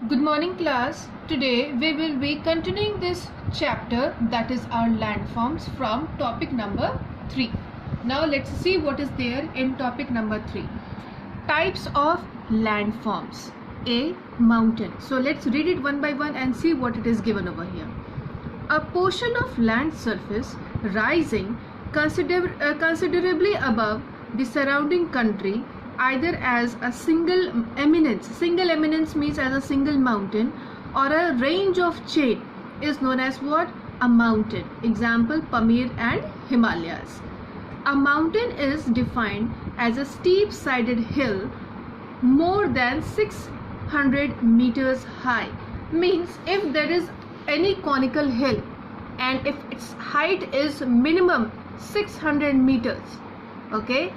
Good morning class. Today we will be continuing this chapter, that is our landforms, from topic number 3. Now let's see what is there in topic number 3. Types of landforms. A. Mountain. So let's read it one by one and see what it is given over here. A portion of land surface rising considerably above the surrounding country, either as a single eminence means as a single mountain, or a range of chain, is known as what? A mountain. Example, Pamir and Himalayas. A mountain is defined as a steep sided hill more than 600 meters high. Means if there is any conical hill and if its height is minimum 600 meters, okay,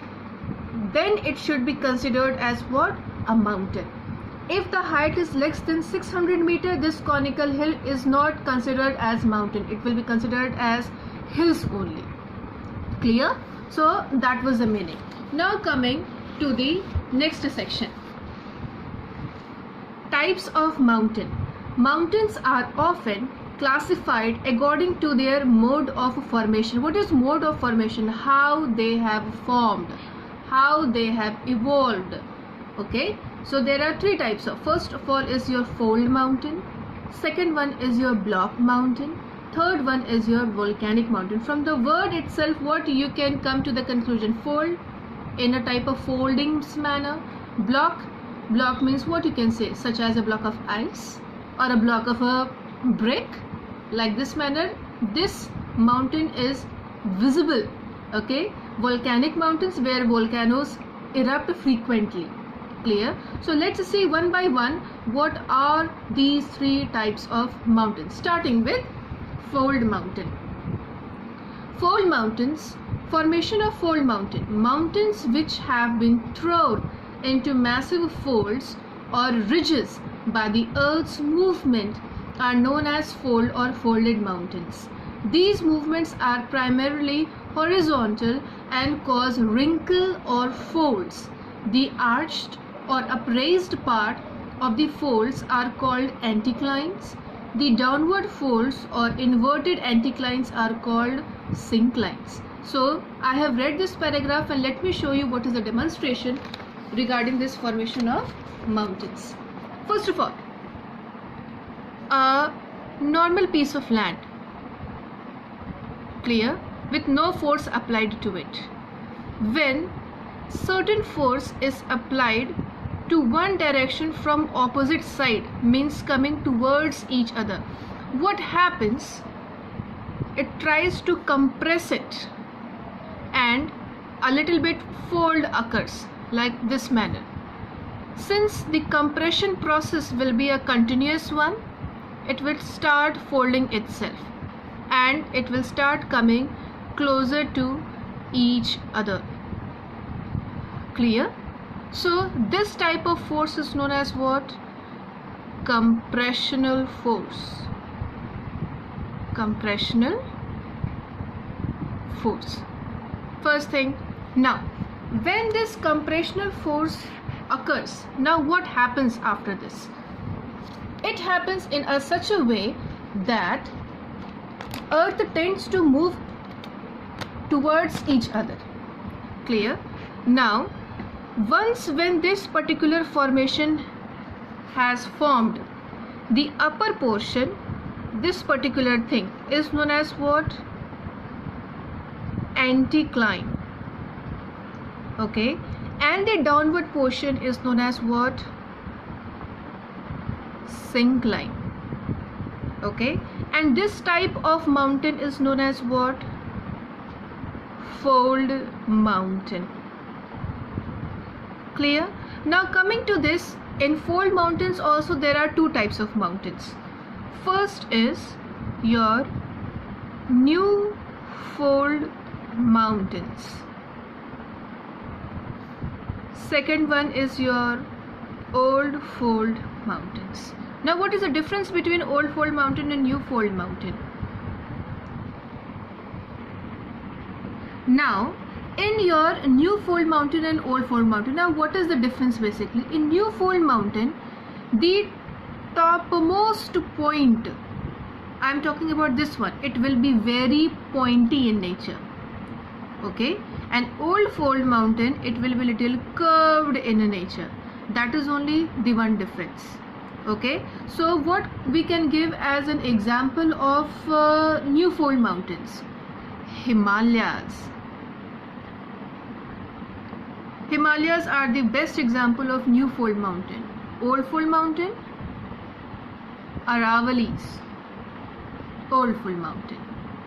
then it should be considered as what? A mountain. If the height is less than 600 meters, this conical hill is not considered as mountain. It will be considered as hills only. Clear? So that was the meaning. Now coming to the next section. Types of mountain. Mountains are often classified according to their mode of formation. What is mode of formation? How they have formed, how they have evolved. Okay, so there are three types of. First of all is your fold mountain, second one is your block mountain, third one is your volcanic mountain. From the word itself, what you can come to the conclusion? Fold, in a type of folding manner. Block means what you can say, such as a block of ice or a block of a brick, like this manner. This mountain is visible. Okay, volcanic mountains, where volcanoes erupt frequently. Clear? So let's see one by one what are these three types of mountains, starting with fold mountain. Fold mountains. Formation of fold mountain. Mountains which have been thrown into massive folds or ridges by the earth's movement are known as fold or folded mountains. These movements are primarily horizontal and cause wrinkle or folds. The arched or upraised part of the folds are called anticlines. The downward folds or inverted anticlines are called synclines. So I have read this paragraph and let me show you what is the demonstration regarding this formation of mountains. First of all, a normal piece of land, clear, with no force applied to it. When certain force is applied to one direction from opposite side, means coming towards each other, what happens? It tries to compress it and a little bit fold occurs like this manner. Since the compression process will be a continuous one, it will start folding itself and it will start coming closer to each other. Clear? So this type of force is known as what? Compressional force. Compressional force. First thing. Now when this compressional force occurs, now what happens after this? It happens in such a way that earth tends to move towards each other. Clear? Now once when this particular formation has formed, the upper portion, this particular thing is known as what? Anticline. Okay, and the downward portion is known as what? Syncline. Okay, and this type of mountain is known as what? Fold mountain. Clear? Now coming to this, in fold mountains also there are two types of mountains. First is your new fold mountains. Second one is your old fold mountains. Now what is the difference between old fold mountain and new fold mountain? Now in your new fold mountain and old fold mountain, now what is the difference basically? In new fold mountain, the topmost point, I'm talking about this one, it will be very pointy in nature. Okay, an old fold mountain, it will be little curved in nature. That is only the one difference. Okay, so what we can give as an example of new fold mountains? Himalayas. Himalayas are the best example of new fold mountain. Old fold mountain, Aravalis, old fold mountain.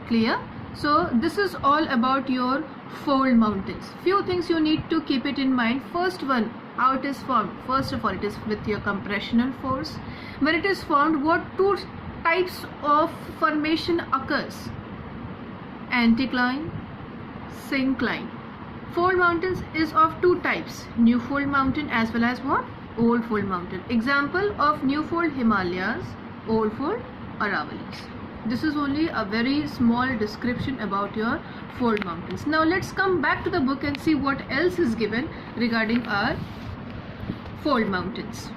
Clear? So this is all about your fold mountains. Few things you need to keep it in mind. First one, how it is formed. First of all, it is with your compressional force. When it is formed, what two types of formation occurs? Anticline, syncline. Fold mountains is of two types, new fold mountain as well as what? Old fold mountain. Example of new fold Himalayas, old fold Aravalis. This is only a very small description about your fold mountains. Now let's come back to the book and see what else is given regarding our fold mountains.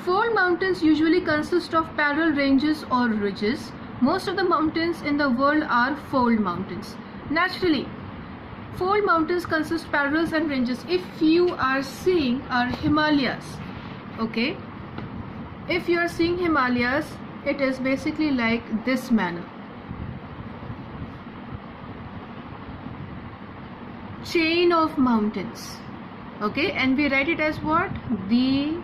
Fold mountains usually consist of parallel ranges or ridges. Most of the mountains in the world are fold mountains. Naturally, fold mountains consist of parallels and ranges. If you are seeing our Himalayas, okay, if you are seeing Himalayas, it is basically like this manner. Chain of mountains. Okay, and we write it as what? The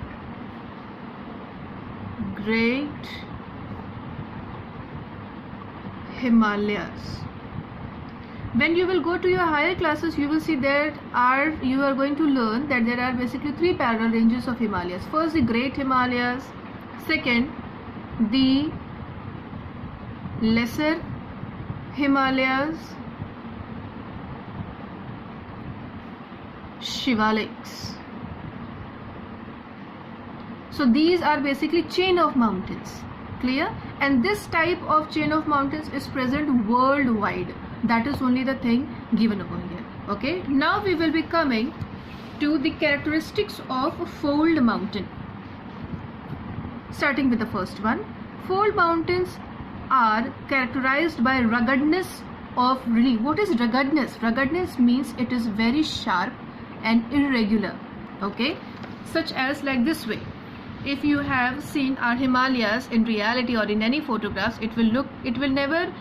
Great Himalayas. When you will go to your higher classes, you will see you are going to learn that there are basically three parallel ranges of Himalayas. First, the Great Himalayas. Second, the Lesser Himalayas, Shivaliks. So these are basically chain of mountains. Clear? And this type of chain of mountains is present worldwide. That is only the thing given over here. Okay, now we will be coming to the characteristics of a fold mountain. Starting with the first one, fold mountains are characterized by ruggedness of relief. What is ruggedness? Ruggedness means it is very sharp and irregular. Okay, such as like this way. If you have seen our Himalayas in reality or in any photographs, it will never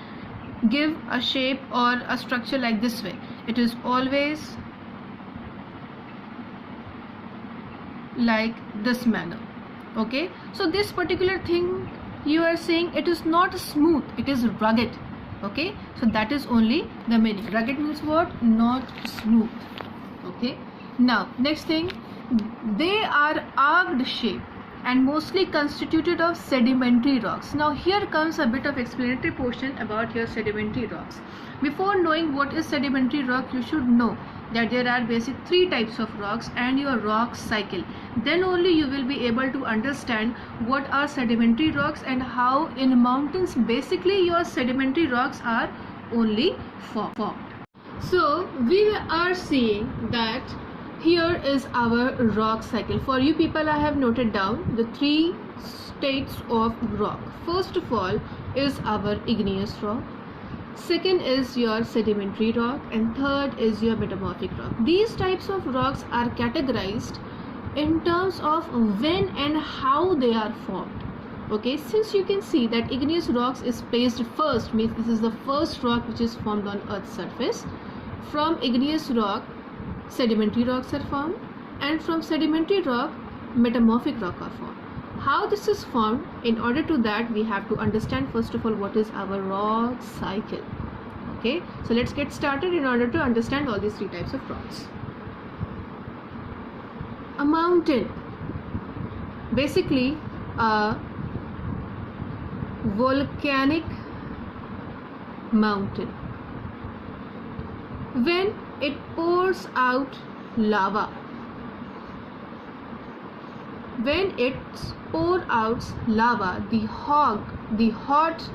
give a shape or a structure like this way. It is always like this manner. Okay, so this particular thing you are saying, it is not smooth, it is rugged. Okay, so that is only the meaning. Rugged means what? Not smooth. Okay, now next thing, they are arced shape and mostly constituted of sedimentary rocks. Now here comes a bit of explanatory portion about your sedimentary rocks. Before knowing what is sedimentary rock, you should know that there are basic three types of rocks and your rock cycle. Then only you will be able to understand what are sedimentary rocks and how in mountains basically your sedimentary rocks are only formed. So we are seeing that here is our rock cycle. For you people, I have noted down the three states of rock. First of all is our igneous rock. Second is your sedimentary rock, and third is your metamorphic rock. These types of rocks are categorized in terms of when and how they are formed. Okay, since you can see that igneous rocks is placed first, means this is the first rock which is formed on Earth's surface. From igneous rock, sedimentary rocks are formed, and from sedimentary rock, metamorphic rock are formed. How this is formed? In order to that, we have to understand first of all what is our rock cycle. Okay, so let's get started in order to understand all these three types of rocks. A mountain, basically a volcanic mountain. When it pours out lava, the hot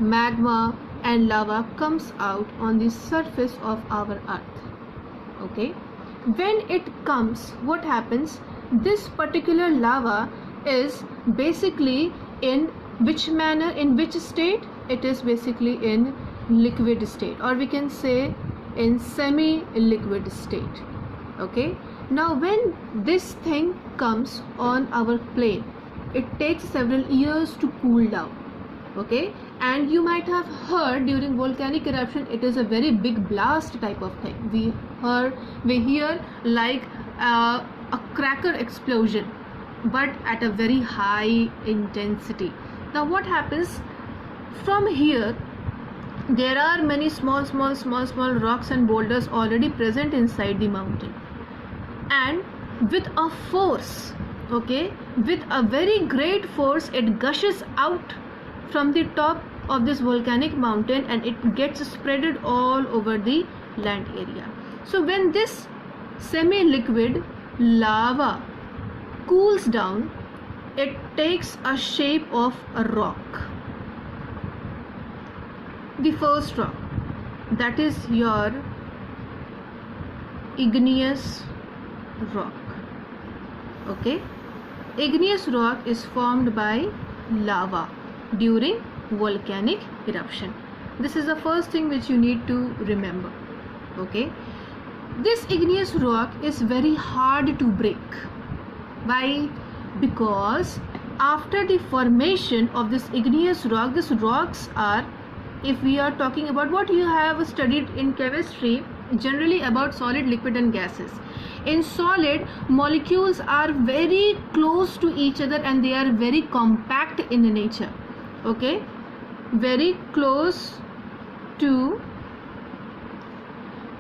magma and lava comes out on the surface of our earth. Okay, when it comes, what happens? This particular lava is basically in which manner, in which state? It is basically in liquid state, or we can say in semi-liquid state. Okay, now when this thing comes on our plane, it takes several years to cool down. Okay, and you might have heard during volcanic eruption it is a very big blast type of thing. We hear like a cracker explosion, but at a very high intensity. Now what happens from here? There are many small rocks and boulders already present inside the mountain, and with a force, okay, with a very great force, it gushes out from the top of this volcanic mountain and it gets spreaded all over the land area. So when this semi-liquid lava cools down, it takes a shape of a rock. The first rock, that is your igneous rock. Okay, igneous rock is formed by lava during volcanic eruption. This is the first thing which you need to remember. Okay, this igneous rock is very hard to break. Why? Because after the formation of this igneous rock, these rocks are, if we are talking about what you have studied in chemistry, generally about solid, liquid and gases. In solid, molecules are very close to each other and they are very compact in nature. Okay, very close to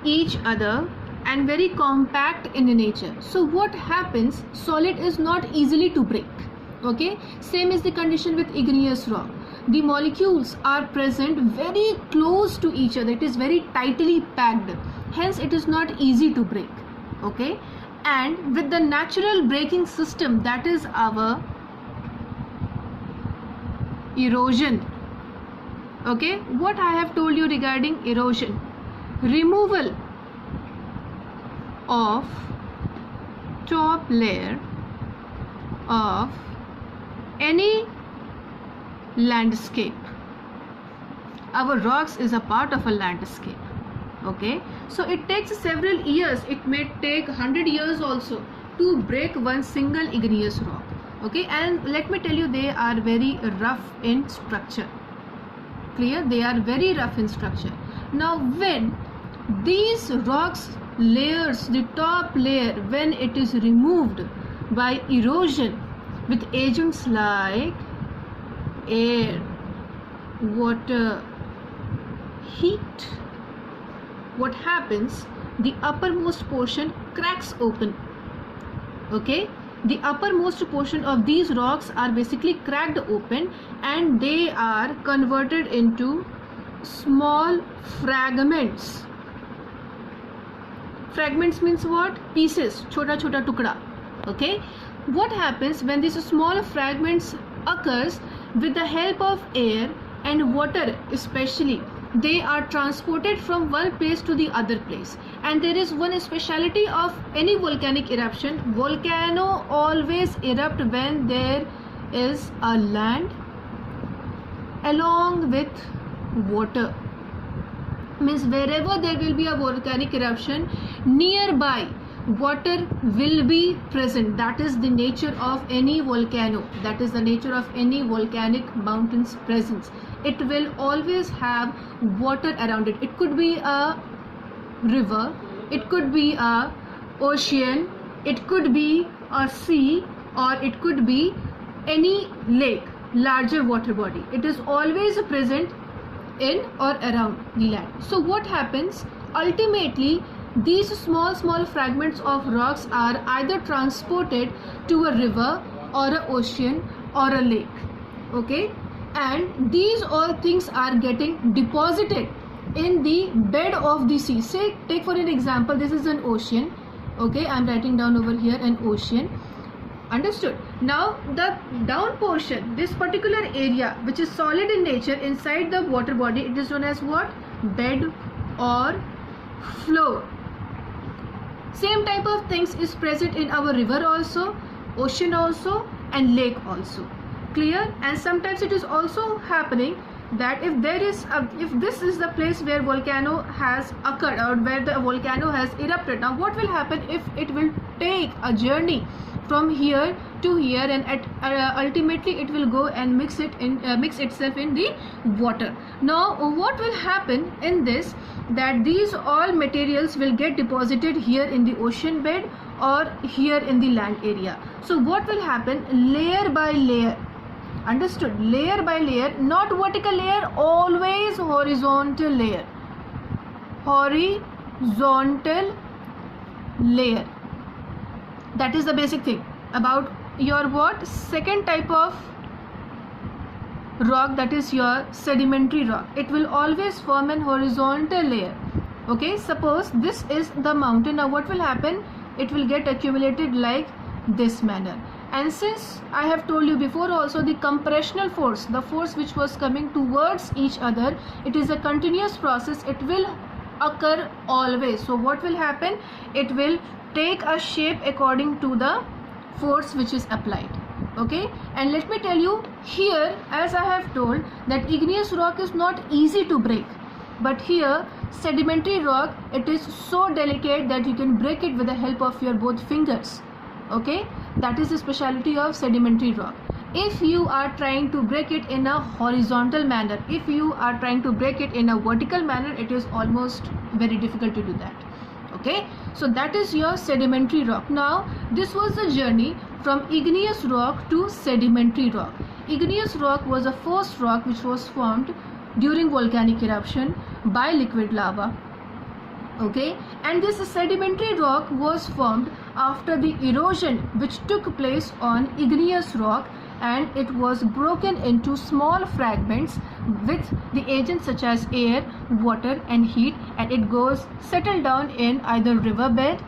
each other and very compact in nature. So what happens? Solid is not easily to break. Okay, same is the condition with igneous rock. The molecules are present very close to each other. It is very tightly packed, hence it is not easy to break. Okay, and with the natural breaking system, that is our erosion. Okay, what I have told you regarding erosion: removal of top layer of any landscape. Our rocks is a part of a landscape. Okay, so it takes several years, it may take 100 years also to break one single igneous rock. Okay, and let me tell you, they are very rough in structure. Clear? They are very rough in structure. Now when these rocks layers, the top layer, when it is removed by erosion with agents like air, water, heat, what happens? The uppermost portion cracks open. Okay, the uppermost portion of these rocks are basically cracked open and they are converted into small fragments. Fragments means what? Pieces, chota tukda. Okay, what happens when these small fragments occurs? With the help of air and water especially, they are transported from one place to the other place. And there is one speciality of any volcanic eruption: volcano always erupt when there is a land along with water. Means wherever there will be a volcanic eruption, nearby water will be present. That is the nature of any volcano. That is the nature of any volcanic mountain's presence. It will always have water around it. It could be a river, it could be a ocean, it could be a sea, or it could be any lake, larger water body. It is always present in or around the land. So what happens? Ultimately, these small fragments of rocks are either transported to a river or an ocean or a lake. Okay, and these all things are getting deposited in the bed of the sea. Say, take for an example, this is an ocean. Okay, I am writing down over here an ocean. Understood? Now the down portion, this particular area which is solid in nature inside the water body, it is known as what? Bed or floor. Same type of things is present in our river also, ocean also, and lake also. Clear? And sometimes it is also happening that if this is the place where volcano has occurred or where the volcano has erupted, now what will happen if it will take a journey from here to here, and ultimately it will go and mix itself in the water. Now what will happen in this, that these all materials will get deposited here in the ocean bed or here in the land area. So what will happen, layer by layer, understood, layer by layer, not vertical layer, always horizontal layer, horizontal layer. That is the basic thing about your what, second type of rock, that is your sedimentary rock. It will always form an horizontal layer. Okay, suppose this is the mountain. Now what will happen, it will get accumulated like this manner. And since I have told you before also, the compressional force, the force which was coming towards each other, it is a continuous process, it will occur always. So what will happen, it will take a shape according to the force which is applied. Okay, and let me tell you here, as I have told, that igneous rock is not easy to break, but here sedimentary rock, it is so delicate that you can break it with the help of your both fingers. Okay, that is the speciality of sedimentary rock. If you are trying to break it in a horizontal manner, if you are trying to break it in a vertical manner, it is almost very difficult to do that. Okay, so that is your sedimentary rock. Now this was the journey from igneous rock to sedimentary rock. Igneous rock was the first rock which was formed during volcanic eruption by liquid lava. Okay, and this sedimentary rock was formed after the erosion which took place on igneous rock, and it was broken into small fragments with the agents such as air, water and heat, and it goes settled down in either river bed,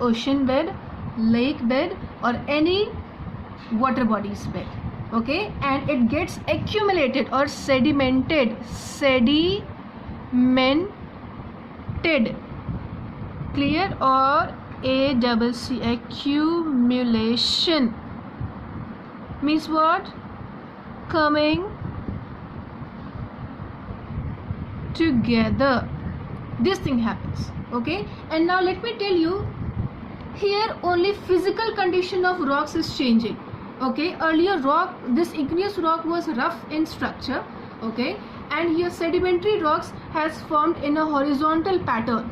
ocean bed, lake bed or any water bodies bed. Okay, and it gets accumulated or sedimented, clear, or ACC, accumulation means what, coming together, this thing happens. Okay, and now let me tell you, here only physical condition of rocks is changing. Okay, earlier rock, this igneous rock was rough in structure. Okay, and here sedimentary rocks has formed in a horizontal pattern.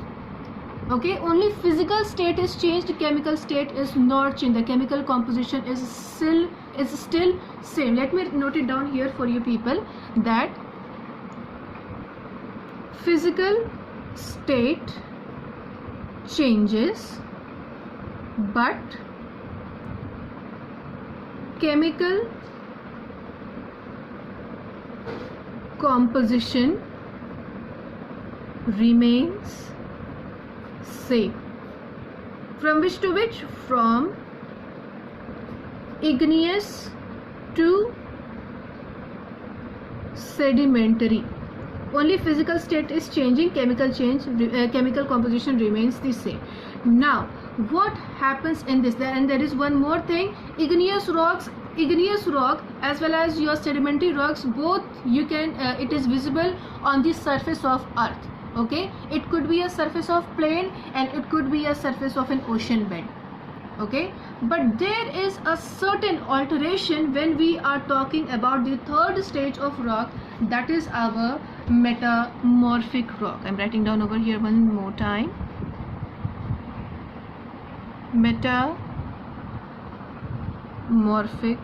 Okay, only physical state is changed, chemical state is not changed, the chemical composition is still same. Let me note it down here for you people, that physical state changes but chemical composition remains same. From which to which? From igneous to sedimentary. Only physical state is changing, chemical composition remains the same. Now what happens in this, and there is one more thing, igneous rock as well as your sedimentary rocks, both you can it is visible on the surface of earth. Okay, it could be a surface of plain and it could be a surface of an ocean bed. Okay, but there is a certain alteration when we are talking about the third stage of rock, that is our metamorphic rock. I'm writing down over here one more time, metamorphic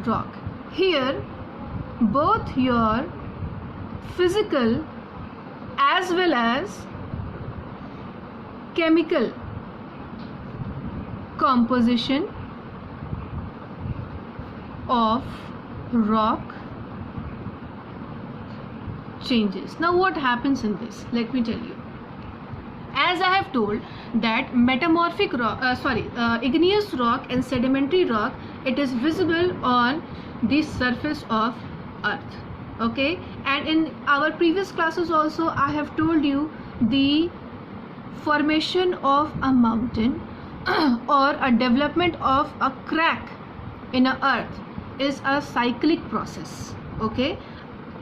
rock. Here both your physical as well as chemical composition of rock changes. Now what happens in this? Let me tell you. As I have told that metamorphic rock, igneous rock and sedimentary rock, it is visible on the surface of earth. Okay, and in our previous classes also I have told you the formation of a mountain or a development of a crack in a earth is a cyclic process. Okay,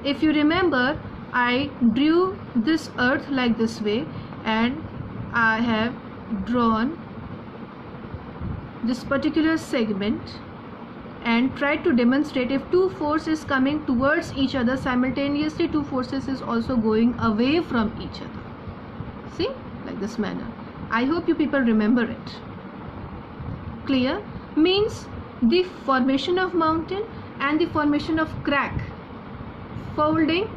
if you remember, I drew this earth like this way, and I have drawn this particular segment and tried to demonstrate if two forces coming towards each other simultaneously, two forces is also going away from each other. See, like this manner. I hope you people remember it. Clear? Means the formation of mountain and the formation of crack. Folding,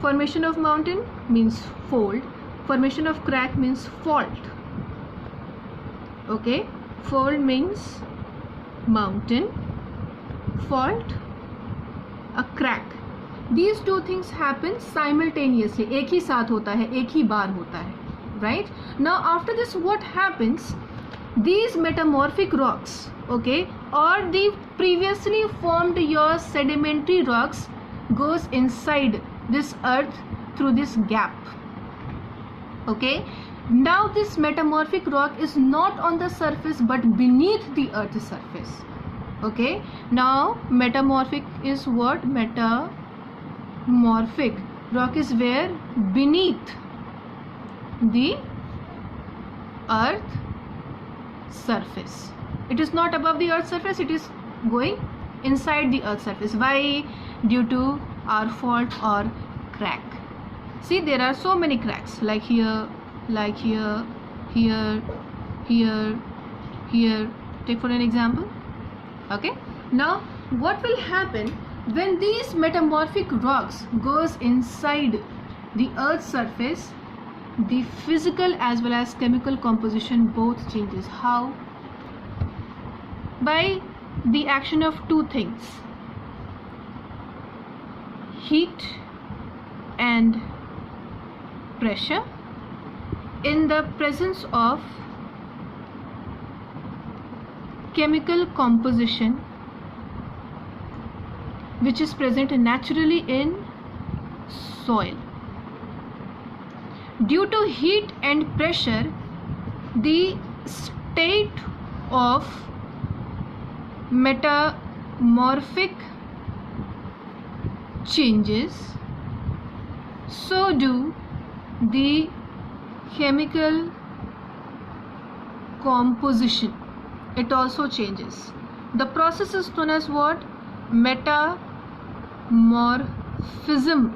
formation of mountain means fold, formation of crack means fault. Okay, fold means mountain, fault a crack. These two things happen simultaneously. एक ही साथ होता है, एक ही बार होता है. Right? Now after this what happens? These metamorphic rocks, okay, or the previously formed your sedimentary rocks goes inside this earth through this gap. Okay, now this metamorphic rock is not on the surface but beneath the earth's surface. Okay, now metamorphic is what? Metamorphic rock is where? Beneath the earth surface. It is not above the earth's surface, it is going inside the earth's surface. Why? Due to our fault or crack. See, there are so many cracks, like here, here, here, here, here. Take for an example. Okay, now what will happen when these metamorphic rocks goes inside the earth's surface? The physical as well as chemical composition both changes. How? By the action of two things: heat and pressure. In the presence of chemical composition which is present naturally in soil, due to heat and pressure, the state of metamorphic changes, so do the chemical composition. It also changes. The process is known as what? Metamorphism.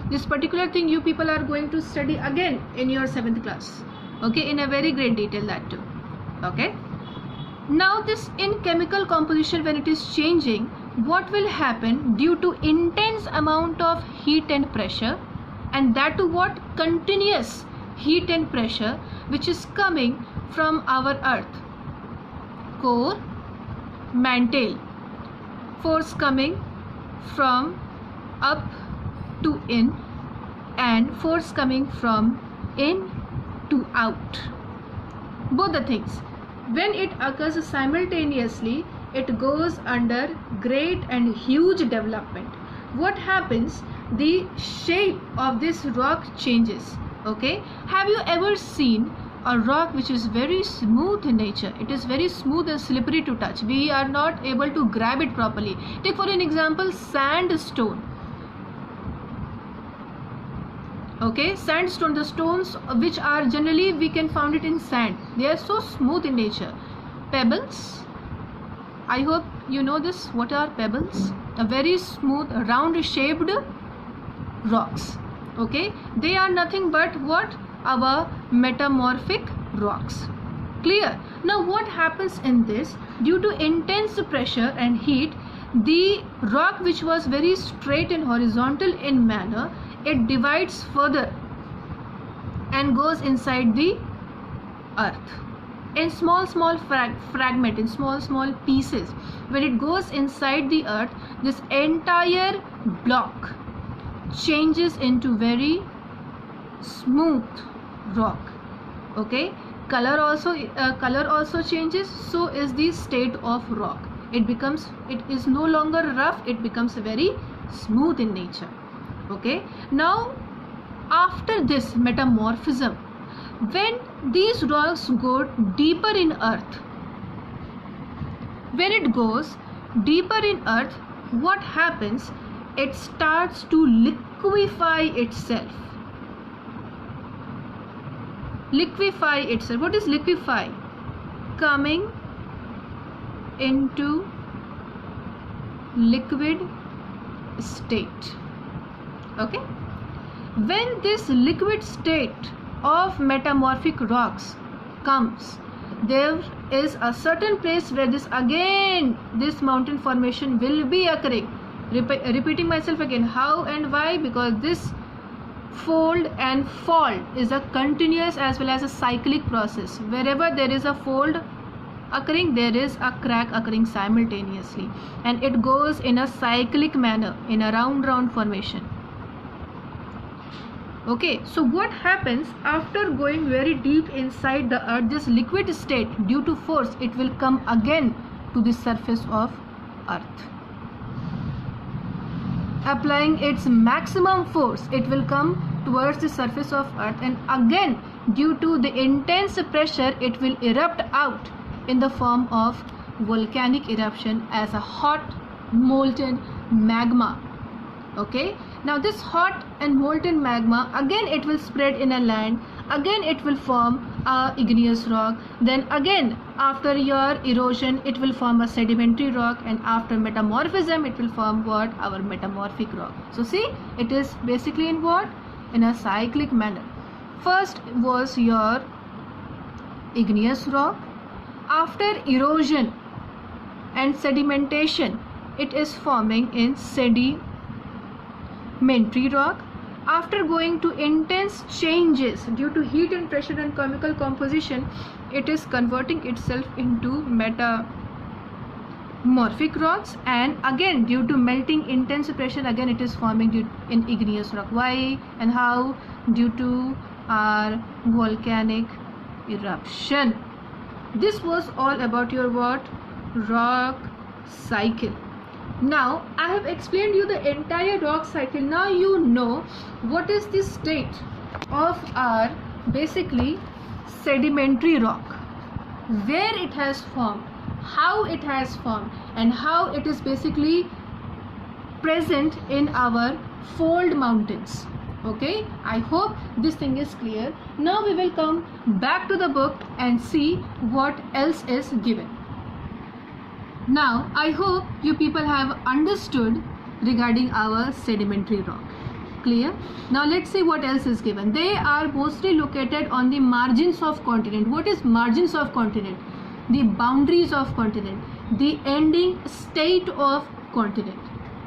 This particular thing you people are going to study again in your 7th class. Okay, in a very great detail that too. Okay. Now this in chemical composition, when it is changing, what will happen? Due to intense amount of heat and pressure, and that to what? Continuous heat and pressure which is coming from our earth. Core, mantle, force coming from up to in and force coming from in to out. Both the things, when it occurs simultaneously, it goes under great and huge development. What happens? The shape of this rock changes. Okay, have you ever seen a rock which is very smooth in nature? It is very smooth and slippery to touch. We are not able to grab it properly. Take for an example sandstone. Okay, sandstone, the stones which are generally we can find it in sand, they are so smooth in nature. Pebbles, I hope you know this. What are pebbles? A very smooth round shaped rocks. Okay, they are nothing but what? Our metamorphic rocks. Clear? Now what happens in this? Due to intense pressure and heat, the rock which was very straight and horizontal in manner, it divides further and goes inside the earth in small fragment, in small pieces. When it goes inside the earth, this entire block changes into very smooth rock. Okay, color also changes. So is the state of rock. It is no longer rough, it becomes very smooth in nature. Okay, now after this metamorphism, when these rocks go deeper in earth, when it goes deeper in earth, what happens? It starts to liquefy itself. Liquefy itself. What is liquefy? Coming into liquid state. Okay, when this liquid state of metamorphic rocks comes, there is a certain place where this mountain formation will be occurring. Repeating myself again, how and why? Because this fold and fall is a continuous as well as a cyclic process. Wherever there is a fold occurring, there is a crack occurring simultaneously, and it goes in a cyclic manner, in a round formation. Okay, so what happens after going very deep inside the earth? This liquid state, due to force, it will come again to the surface of earth. Applying its maximum force, it will come towards the surface of earth, and again due to the intense pressure, it will erupt out in the form of volcanic eruption as a hot molten magma. Okay, now this hot and molten magma, again it will spread in a land, again it will form a igneous rock, then again after your erosion it will form a sedimentary rock, and after metamorphism it will form what? Our metamorphic rock. So see, it is basically in what? In a cyclic manner. First was your igneous rock, after erosion and sedimentation it is forming in sedimentary rock. After going to intense changes due to heat and pressure and chemical composition, it is converting itself into metamorphic rocks, and again due to melting intense pressure, again it is forming in igneous rock. Why and how? Due to our volcanic eruption. This was all about your what? Rock cycle. Now I have explained you the entire rock cycle. Now you know what is the state of our basically sedimentary rock, where it has formed, how it has formed, and how it is basically present in our fold mountains. Okay, I hope this thing is clear. Now we will come back to the book and see what else is given. Now I hope you people have understood regarding our sedimentary rock. Clear? Now let's see what else is given. They are mostly located on the margins of continent. What is margins of continent? The boundaries of continent, the ending state of continent.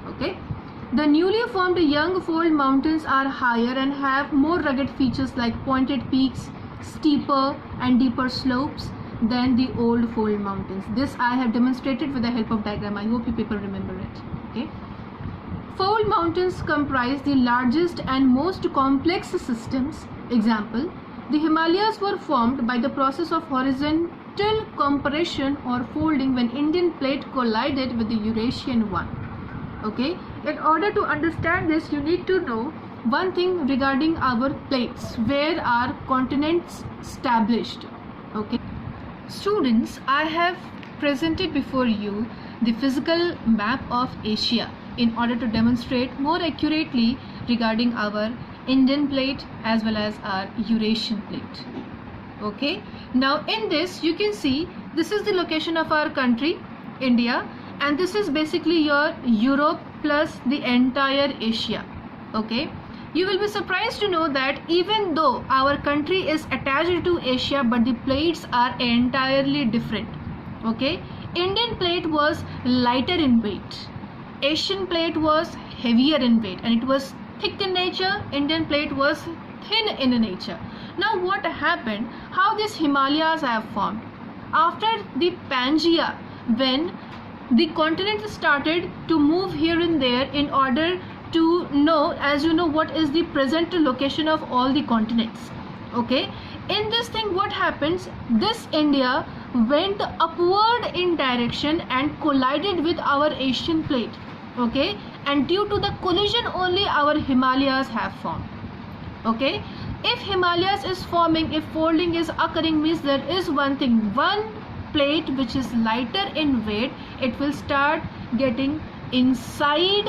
Okay, the newly formed young fold mountains are higher and have more rugged features like pointed peaks, steeper and deeper slopes than the old fold mountains. This I have demonstrated with the help of diagram. I hope you people remember it. Okay, fold mountains comprise the largest and most complex systems. Example, the Himalayas were formed by the process of horizontal compression or folding when Indian plate collided with the Eurasian one. Okay, in order to understand this, you need to know one thing regarding our plates, where are continents established. Okay, students, I have presented before you the physical map of Asia in order to demonstrate more accurately regarding our Indian plate as well as our Eurasian plate. Okay, now in this you can see this is the location of our country, India, and this is basically your Europe plus the entire Asia. Okay, you will be surprised to know that even though our country is attached to Asia, but the plates are entirely different. Okay, Indian plate was lighter in weight, Asian plate was heavier in weight, and it was thick in nature. Indian plate was thin in nature. Now what happened? How these Himalayas have formed? After the Pangea, when the continent started to move here and there in order to know, as you know, what is the present location of all the continents. Okay, in this thing what happens? This India went upward in direction and collided with our Asian plate. Okay, and due to the collision only our Himalayas have formed. Okay, if Himalayas is forming, if folding is occurring, means there is one thing, one plate which is lighter in weight, it will start getting inside,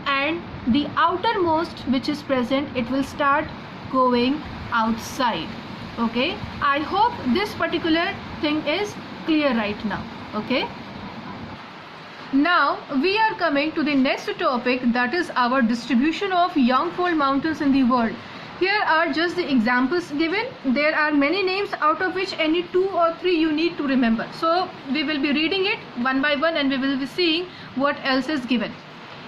and the outermost which is present, it will start going outside. Okay, I hope this particular thing is clear right now. Okay, now we are coming to the next topic, that is our distribution of young-fold mountains in the world. Here are just the examples given. There are many names, out of which any 2 or 3 you need to remember. So we will be reading it one by one and we will be seeing what else is given.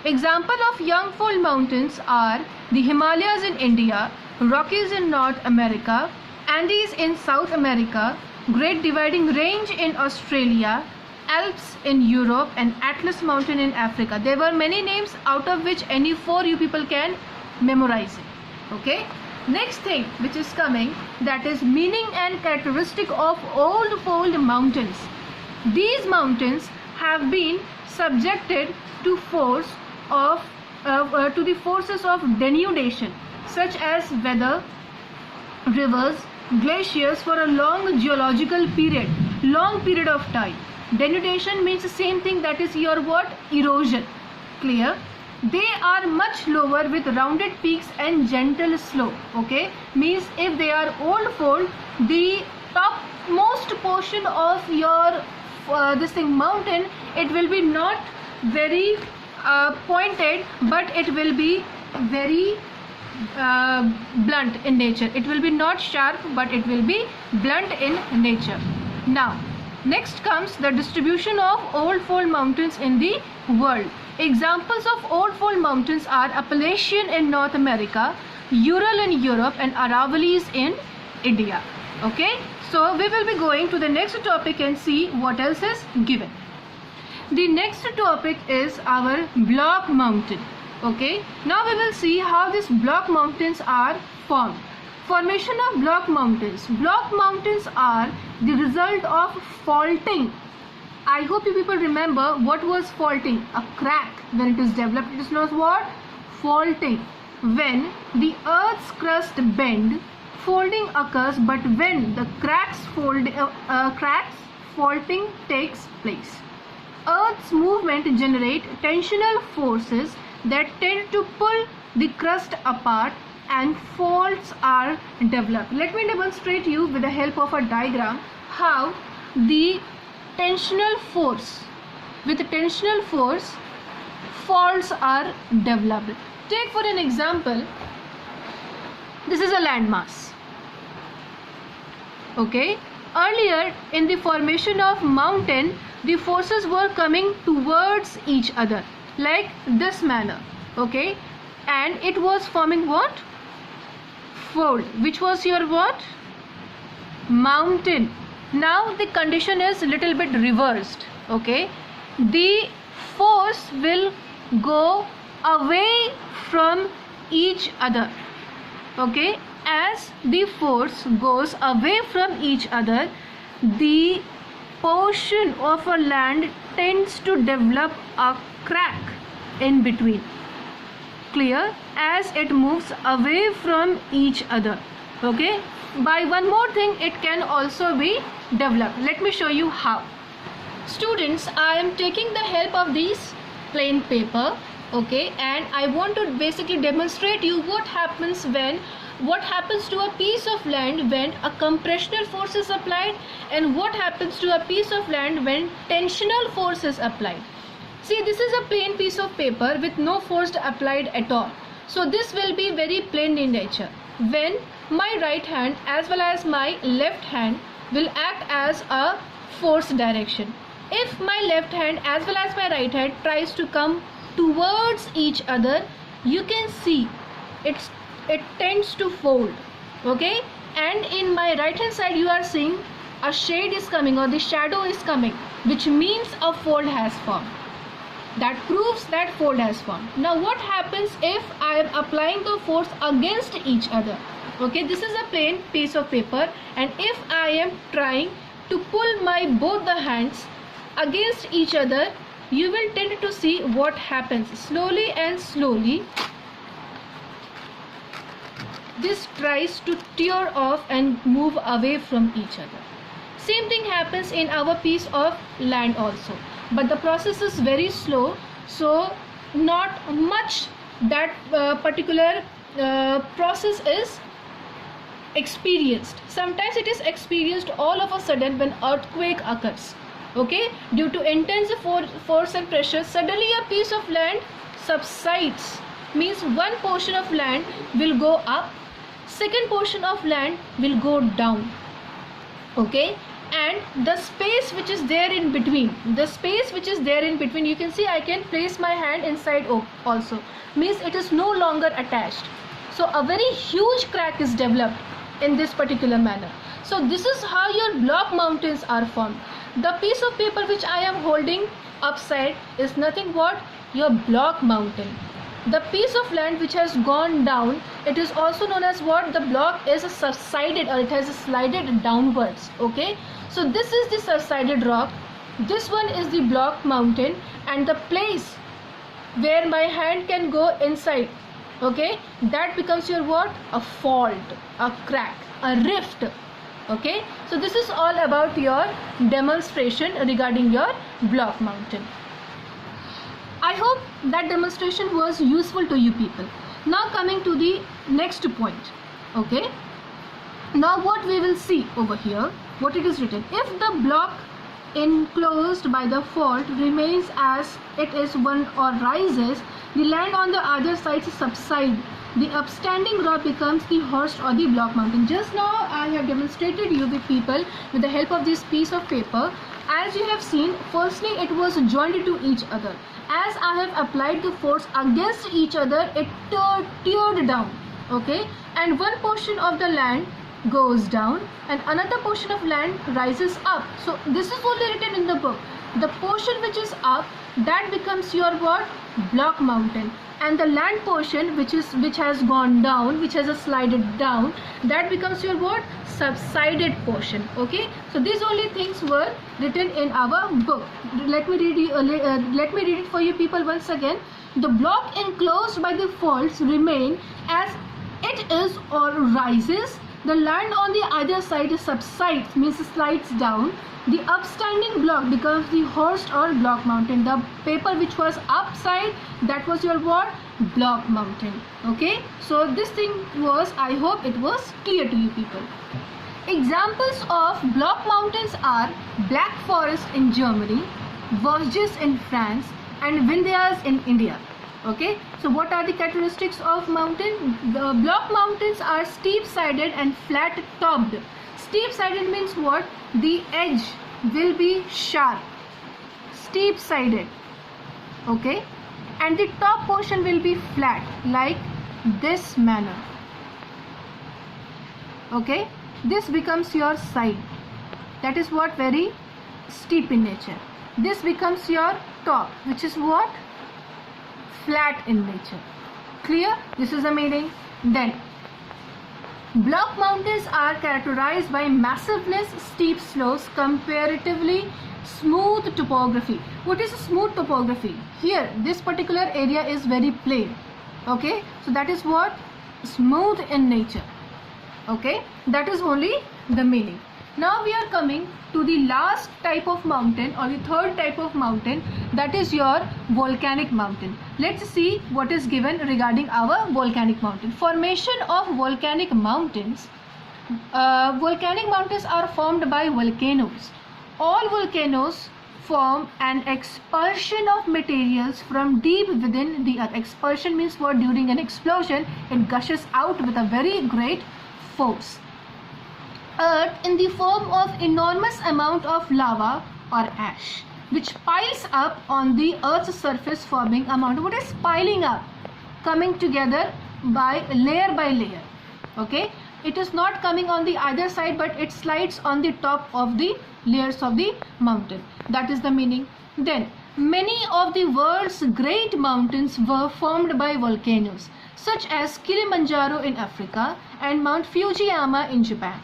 Example of young-fold mountains are the Himalayas in India, Rockies in North America, Andes in South America, Great Dividing Range in Australia, Alps in Europe, and Atlas Mountain in Africa. There were many names, out of which any 4 you people can memorize it. Okay, next thing which is coming, that is meaning and characteristic of old fold mountains. These mountains have been subjected to the forces of denudation, such as weather, rivers, glaciers, for a long geological period, of time. Denudation means the same thing, that is your what? Erosion. Clear? They are much lower with rounded peaks and gentle slope. Okay, means if they are old fold, the topmost portion of your mountain, it will be not very pointed, but it will be very blunt in nature. It will be not sharp, but it will be blunt in nature. Now next comes the distribution of old fold mountains in the world. Examples of old fold mountains are Appalachian in North America, Ural in Europe, and Aravallis in India. Okay, so we will be going to the next topic and see what else is given. The next topic is our block mountain. Okay, now we will see how these block mountains are formed. Formation of block mountains. Block mountains are the result of faulting. I hope you people remember what was faulting. A crack, when it is developed, it is known as what? Faulting. When the earth's crust bend, folding occurs, but when the cracks, faulting takes place. Earth's movement generate tensional forces that tend to pull the crust apart, and faults are developed. Let me demonstrate you with the help of a diagram how the tensional force, with the tensional force, faults are developed. Take for an example, this is a landmass. Okay, earlier in the formation of mountain, the forces were coming towards each other like this manner. Okay, and it was forming what? Fold, which was your what? Mountain. Now the condition is a little bit reversed. Okay, the force will go away from each other. Okay, as the force goes away from each other, the portion of a land tends to develop a crack in between. Clear? As it moves away from each other. Okay, by one more thing, it can also be developed. Let me show you how. Students, I am taking the help of this plain paper. Okay, and I want to basically demonstrate you what happens to a piece of land when a compressional force is applied, and what happens to a piece of land when tensional force is applied. See, this is a plain piece of paper with no force applied at all. So this will be very plain in nature. When my right hand as well as my left hand will act as a force direction. If my left hand as well as my right hand tries to come towards each other, you can see it tends to fold. Okay, and in my right hand side you are seeing a shade is coming, or the shadow is coming, which means a fold has formed. That proves that fold has formed. Now what happens if I am applying the force against each other? Okay, this is a plain piece of paper, and if I am trying to pull my both the hands against each other, you will tend to see what happens. Slowly and slowly this tries to tear off and move away from each other. Same thing happens in our piece of land also. but the process is very slow, so not much that particular process is experienced. Sometimes it is experienced all of a sudden when earthquake occurs. Okay, due to intense force and pressure, suddenly a piece of land subsides, means one portion of land will go up, second portion of land will go down. Okay, and the space which is there in between, you can see I can place my hand inside also, means it is no longer attached. So a very huge crack is developed in this particular manner. So this is how your block mountains are formed. The piece of paper which I am holding upside is nothing but your block mountain. The piece of land which has gone down, it is also known as what? The block is subsided, or it has slided downwards. Okay, so this is the subsided rock, this one is the block mountain, and the place where my hand can go inside, okay, that becomes your what? A fault, a crack, a rift. Okay, so this is all about your demonstration regarding your block mountain. I hope that demonstration was useful to you people. Now coming to the next point. Okay, now what we will see over here, what it is written: if the block enclosed by the fault remains as it is one or rises, the land on the other side subsides. The upstanding rock becomes the host or the block mountain. Just now I have demonstrated you with people with the help of this piece of paper. As you have seen, firstly it was joined to each other. As I have applied the force against each other, it teared down. Okay, and one portion of the land goes down and another portion of land rises up. So this is only written in the book. The portion which is up, that becomes your what? Block mountain. And the land portion which has gone down, which has slided down, that becomes your what? Subsided portion. Okay, so these only things were written in our book. Let me read it for you people once again. The block enclosed by the faults remain as it is or rises. The land on the other side subsides, means slides down. The upstanding block becomes the host or block mountain. The paper which was upside, that was your what? Block mountain. Okay, so this thing was, I hope it was clear to you people. Examples of block mountains are Black Forest in Germany, Vosges in France, and Vindhyas in India. Okay, so what are the characteristics of mountain? The block mountains are steep sided and flat topped. Steep sided means what? The edge will be sharp, steep sided. Okay, and the top portion will be flat, like this manner. Okay, this becomes your side, that is what? Very steep in nature. This becomes your top, which is what? Flat in nature. Clear? This is the meaning. Then block mountains are characterized by massiveness, steep slopes, comparatively smooth topography. What is a smooth topography? Here this particular area is very plain. Okay, so that is what? Smooth in nature. Okay, that is only the meaning. Now we are coming to the last type of mountain, or the third type of mountain, that is your volcanic mountain. Let's see what is given regarding our volcanic mountain. Formation of volcanic mountains. Volcanic mountains are formed by volcanoes. All volcanoes form an expulsion of materials from deep within the earth. Expulsion means what? During an explosion, it gushes out with a very great force. Earth in the form of enormous amount of lava or ash, which piles up on the earth's surface, forming a mountain. What is piling up? Coming together by layer. Okay, it is not coming on the other side, but it slides on the top of the layers of the mountain. That is the meaning. Then many of the world's great mountains were formed by volcanoes, such as Kilimanjaro in Africa and Mount Fujiyama in Japan.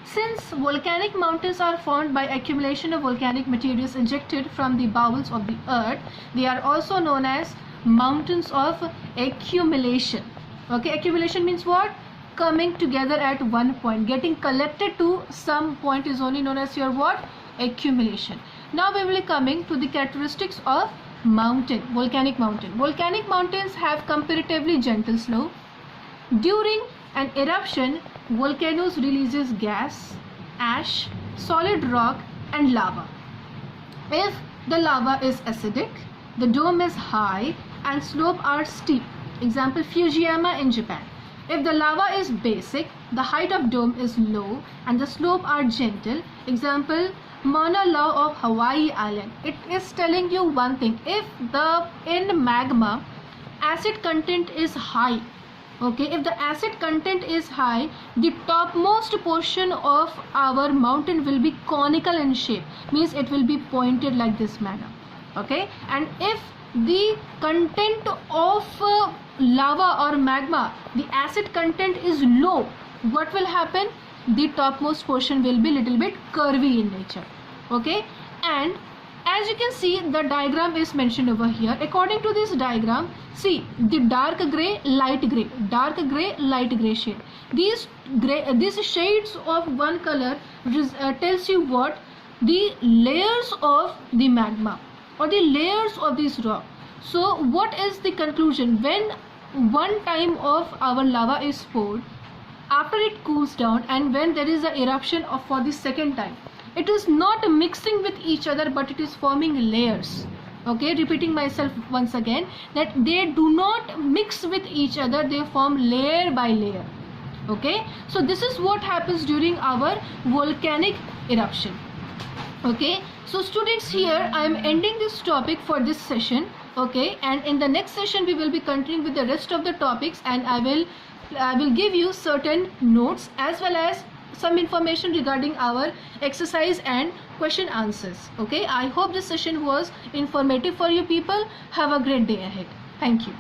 Since volcanic mountains are formed by accumulation of volcanic materials ejected from the bowels of the earth, they are also known as mountains of accumulation. Okay, accumulation means what? Coming together at one point, getting collected to some point is only known as your what? Accumulation. Now we will be coming to the characteristics of mountain, volcanic mountain. Volcanic mountains have comparatively gentle slope. During an eruption, volcanoes releases gas, ash, solid rock and lava. If the lava is acidic, the dome is high and slope are steep. Example, Fujiyama in Japan. If the lava is basic, the height of dome is low and the slope are gentle. Example, Mauna Loa of Hawaii Island. It is telling you one thing. If in magma acid content is high, okay, if the acid content is high, the topmost portion of our mountain will be conical in shape, means it will be pointed like this manner, okay. And if the content of lava or magma, the acid content is low, what will happen? The topmost portion will be little bit curvy in nature, okay. And as you can see, the diagram is mentioned over here. According to this diagram, see the dark gray, light gray shade. These shades of one color tells you what? The layers of the magma or the layers of this rock. So what is the conclusion? When one time of our lava is poured, after it cools down and when there is an eruption for the second time, it is not mixing with each other but it is forming layers, okay. Repeating myself once again, that they do not mix with each other, they form layer by layer, okay. So this is what happens during our volcanic eruption, okay. So students, here I am ending this topic for this session, okay, and in the next session we will be continuing with the rest of the topics, and I will give you certain notes as well as some information regarding our exercise and question answers, okay. I hope this session was informative for you people. Have a great day ahead. Thank you.